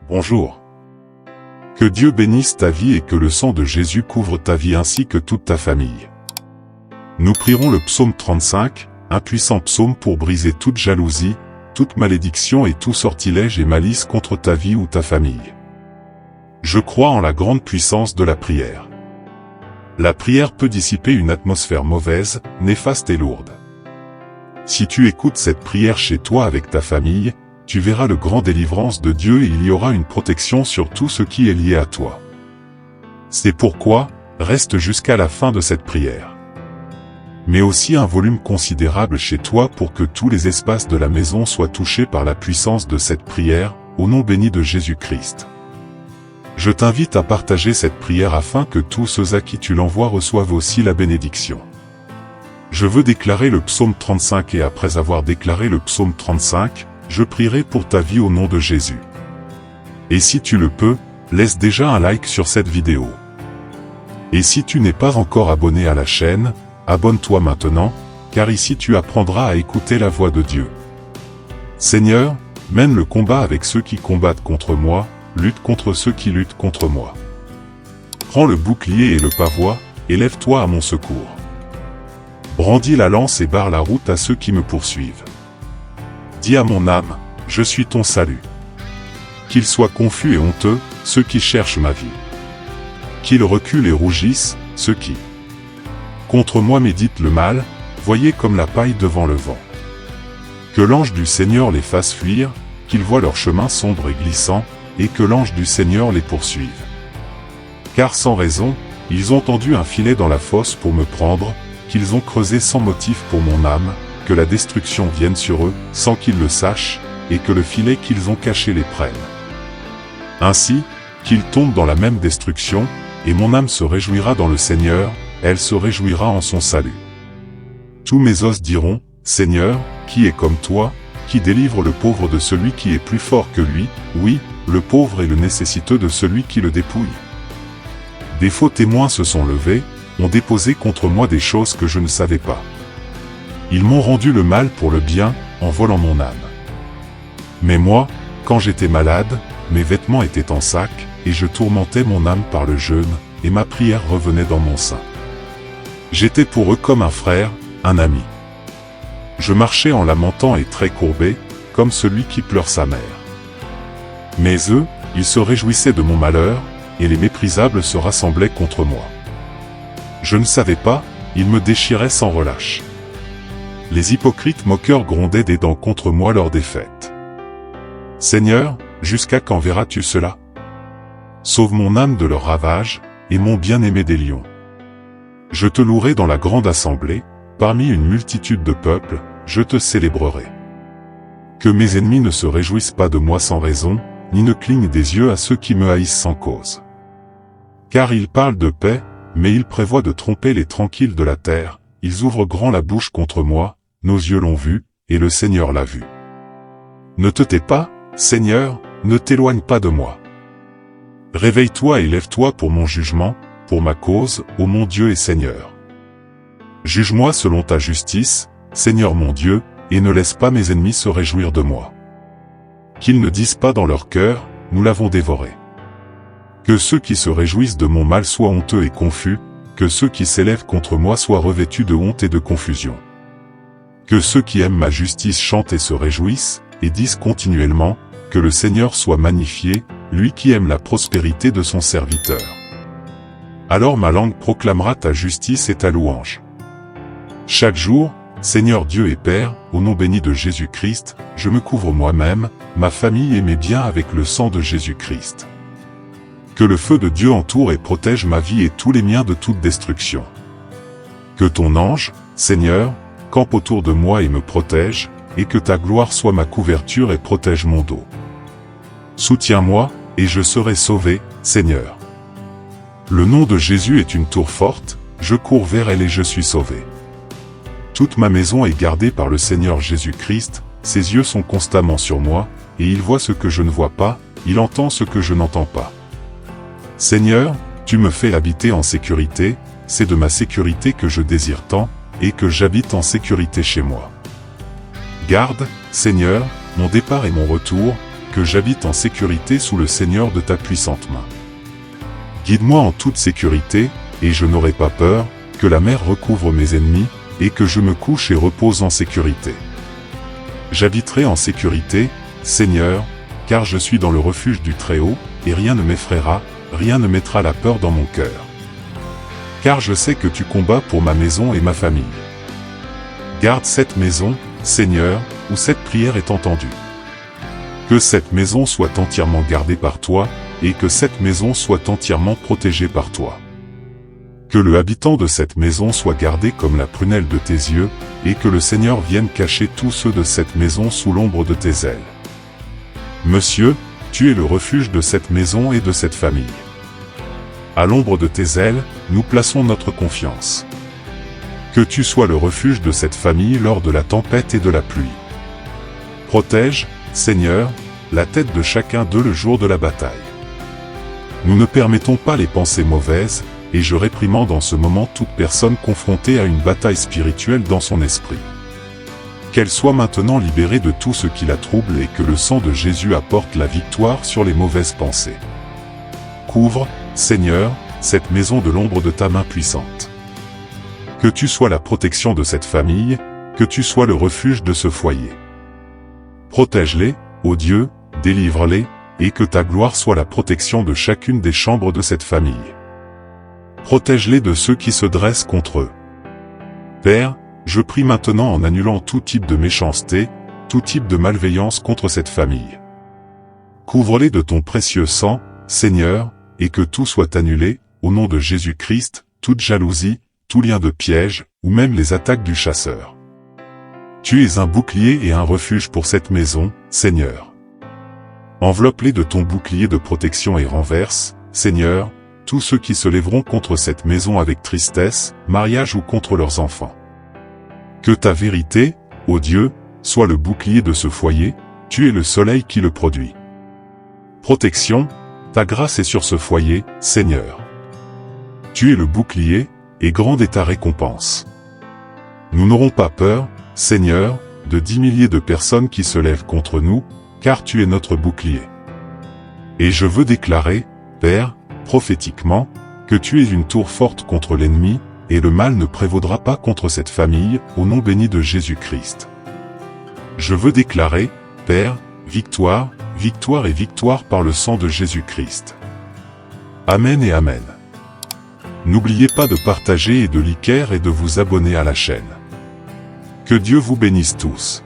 Bonjour. Que Dieu bénisse ta vie et que le sang de Jésus couvre ta vie ainsi que toute ta famille. Nous prierons le psaume 35, un puissant psaume pour briser toute jalousie, toute malédiction et tout sortilège et malice contre ta vie ou ta famille. Je crois en la grande puissance de la prière. La prière peut dissiper une atmosphère mauvaise, néfaste et lourde. Si tu écoutes cette prière chez toi avec ta famille, tu verras le grand délivrance de Dieu et il y aura une protection sur tout ce qui est lié à toi. C'est pourquoi, reste jusqu'à la fin de cette prière. Mais aussi un volume considérable chez toi pour que tous les espaces de la maison soient touchés par la puissance de cette prière, au nom béni de Jésus-Christ. Je t'invite à partager cette prière afin que tous ceux à qui tu l'envoies reçoivent aussi la bénédiction. Je veux déclarer le psaume 35 et après avoir déclaré le psaume 35, je prierai pour ta vie au nom de Jésus. Et si tu le peux, laisse déjà un like sur cette vidéo. Et si tu n'es pas encore abonné à la chaîne, abonne-toi maintenant, car ici tu apprendras à écouter la voix de Dieu. Seigneur, mène le combat avec ceux qui combattent contre moi, lutte contre ceux qui luttent contre moi. Prends le bouclier et le pavois, et lève-toi à mon secours. Brandis la lance et barre la route à ceux qui me poursuivent. Dis à mon âme, je suis ton salut. Qu'ils soient confus et honteux, ceux qui cherchent ma vie. Qu'ils reculent et rougissent, ceux qui contre moi méditent le mal, voyez comme la paille devant le vent. Que l'ange du Seigneur les fasse fuir, qu'ils voient leur chemin sombre et glissant, et que l'ange du Seigneur les poursuive. Car sans raison, ils ont tendu un filet dans la fosse pour me prendre, qu'ils ont creusé sans motif pour mon âme, que la destruction vienne sur eux, sans qu'ils le sachent, et que le filet qu'ils ont caché les prenne. Ainsi, qu'ils tombent dans la même destruction, et mon âme se réjouira dans le Seigneur, elle se réjouira en son salut. Tous mes os diront, Seigneur, qui est comme toi, qui délivre le pauvre de celui qui est plus fort que lui, oui, le pauvre et le nécessiteux de celui qui le dépouille. Des faux témoins se sont levés, ont déposé contre moi des choses que je ne savais pas. Ils m'ont rendu le mal pour le bien, en volant mon âme. Mais moi, quand j'étais malade, mes vêtements étaient en sac, et je tourmentais mon âme par le jeûne, et ma prière revenait dans mon sein. J'étais pour eux comme un frère, un ami. Je marchais en lamentant et très courbé, comme celui qui pleure sa mère. Mais eux, ils se réjouissaient de mon malheur, et les méprisables se rassemblaient contre moi. Je ne savais pas, ils me déchiraient sans relâche. Les hypocrites moqueurs grondaient des dents contre moi lors des fêtes. Seigneur, jusqu'à quand verras-tu cela? Sauve mon âme de leurs ravages, et mon bien-aimé des lions. Je te louerai dans la grande assemblée, parmi une multitude de peuples, je te célébrerai. Que mes ennemis ne se réjouissent pas de moi sans raison, ni ne clignent des yeux à ceux qui me haïssent sans cause. Car ils parlent de paix, mais ils prévoient de tromper les tranquilles de la terre, ils ouvrent grand la bouche contre moi, nos yeux l'ont vu, et le Seigneur l'a vu. Ne te tais pas, Seigneur, ne t'éloigne pas de moi. Réveille-toi et lève-toi pour mon jugement, pour ma cause, ô mon Dieu et Seigneur. Juge-moi selon ta justice, Seigneur mon Dieu, et ne laisse pas mes ennemis se réjouir de moi. Qu'ils ne disent pas dans leur cœur, nous l'avons dévoré. Que ceux qui se réjouissent de mon mal soient honteux et confus, que ceux qui s'élèvent contre moi soient revêtus de honte et de confusion. Que ceux qui aiment ma justice chantent et se réjouissent, et disent continuellement, que le Seigneur soit magnifié, lui qui aime la prospérité de son serviteur. Alors ma langue proclamera ta justice et ta louange. Chaque jour, Seigneur Dieu et Père, au nom béni de Jésus-Christ, je me couvre moi-même, ma famille et mes biens avec le sang de Jésus-Christ. Que le feu de Dieu entoure et protège ma vie et tous les miens de toute destruction. Que ton ange, Seigneur, campe autour de moi et me protège, et que ta gloire soit ma couverture et protège mon dos. Soutiens-moi, et je serai sauvé, Seigneur. Le nom de Jésus est une tour forte, je cours vers elle et je suis sauvé. Toute ma maison est gardée par le Seigneur Jésus-Christ, ses yeux sont constamment sur moi, et il voit ce que je ne vois pas, il entend ce que je n'entends pas. Seigneur, tu me fais habiter en sécurité, c'est de ma sécurité que je désire tant, et que j'habite en sécurité chez moi. Garde, Seigneur, mon départ et mon retour, que j'habite en sécurité sous le Seigneur de ta puissante main. Guide-moi en toute sécurité, et je n'aurai pas peur, que la mer recouvre mes ennemis, et que je me couche et repose en sécurité. J'habiterai en sécurité, Seigneur, car je suis dans le refuge du Très-Haut, et rien ne m'effraiera, rien ne mettra la peur dans mon cœur. Car je sais que tu combats pour ma maison et ma famille. Garde cette maison, Seigneur, où cette prière est entendue. Que cette maison soit entièrement gardée par toi, et que cette maison soit entièrement protégée par toi. Que le habitant de cette maison soit gardé comme la prunelle de tes yeux, et que le Seigneur vienne cacher tous ceux de cette maison sous l'ombre de tes ailes. Monsieur, tu es le refuge de cette maison et de cette famille. À l'ombre de tes ailes, nous plaçons notre confiance. Que tu sois le refuge de cette famille lors de la tempête et de la pluie. Protège, Seigneur, la tête de chacun d'eux le jour de la bataille. Nous ne permettons pas les pensées mauvaises, et je réprimande en ce moment toute personne confrontée à une bataille spirituelle dans son esprit. Qu'elle soit maintenant libérée de tout ce qui la trouble et que le sang de Jésus apporte la victoire sur les mauvaises pensées. Couvre, Seigneur, cette maison de l'ombre de ta main puissante. Que tu sois la protection de cette famille, que tu sois le refuge de ce foyer. Protège-les, ô Dieu, délivre-les, et que ta gloire soit la protection de chacune des chambres de cette famille. Protège-les de ceux qui se dressent contre eux. Père, je prie maintenant en annulant tout type de méchanceté, tout type de malveillance contre cette famille. Couvre-les de ton précieux sang, Seigneur, et que tout soit annulé, au nom de Jésus-Christ, toute jalousie, tout lien de piège, ou même les attaques du chasseur. Tu es un bouclier et un refuge pour cette maison, Seigneur. Enveloppe-les de ton bouclier de protection et renverse, Seigneur, tous ceux qui se lèveront contre cette maison avec tristesse, mariage ou contre leurs enfants. Que ta vérité, ô Dieu, soit le bouclier de ce foyer, tu es le soleil qui le produit. Protection, ta grâce est sur ce foyer, Seigneur. Tu es le bouclier, et grande est ta récompense. Nous n'aurons pas peur, Seigneur, de 10 milliers de personnes qui se lèvent contre nous, car tu es notre bouclier. Et je veux déclarer, Père, prophétiquement, que tu es une tour forte contre l'ennemi, et le mal ne prévaudra pas contre cette famille, au nom béni de Jésus-Christ. Je veux déclarer, Père, victoire, victoire et victoire par le sang de Jésus-Christ. Amen et Amen. N'oubliez pas de partager et de liker et de vous abonner à la chaîne. Que Dieu vous bénisse tous.